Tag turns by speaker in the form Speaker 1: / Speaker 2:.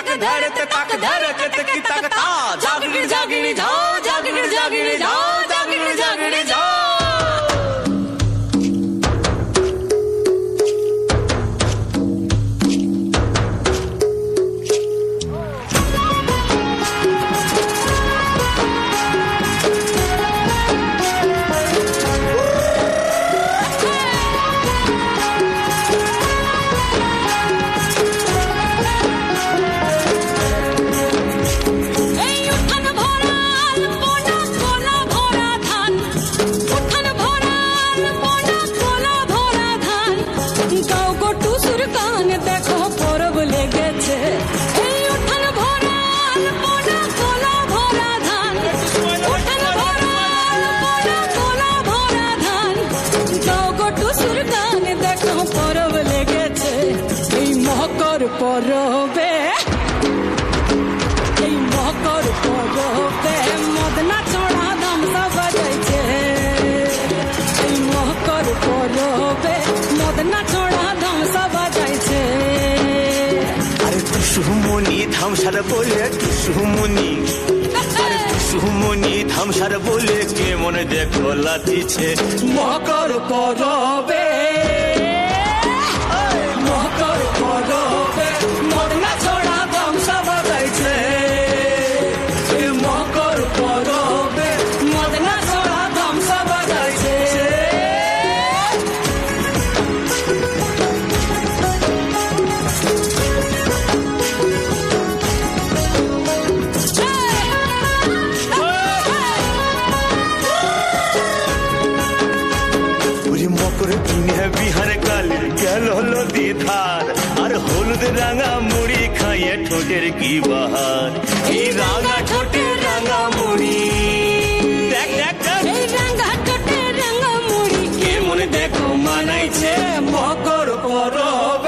Speaker 1: তাক ধরতে তাক ধরতে কি তাক তা জাগির জাগির ঝাও জাগির জাগির ঝাও জাগির জাগির ঝাও
Speaker 2: পরবে এই মকর পরবে মদনা চড়া ধামসা বাজাইছে এই মকর পরবে মদনা চড়া ধামসা বাজাইছে
Speaker 1: আরে টুসুমনি ধামসার বলে টুসুমনি আরে টুসুমনি ধামসার বলে কে মনে দেখো লাতিছে
Speaker 2: মকর পরবে মকর পরবে মদনা চড়া ধামসা বাজাইছে এই মকর পরবে মদনা চড়া ধামসা বাজাইছে
Speaker 1: মকর দিনে বিহার কালে গেল নদী ধার আর হলুদ রাঙা মুড়ি খাইয়ে ঠোঁটের কি বাহার এই রাঙা ঠোঁটের রাঙা মুড়ি দেখ দেখ দেখ
Speaker 2: এই রাঙা ঠোঁটের রাঙা মুড়ি
Speaker 1: কে মনে দেখো মানাইছে
Speaker 2: মকর পরবে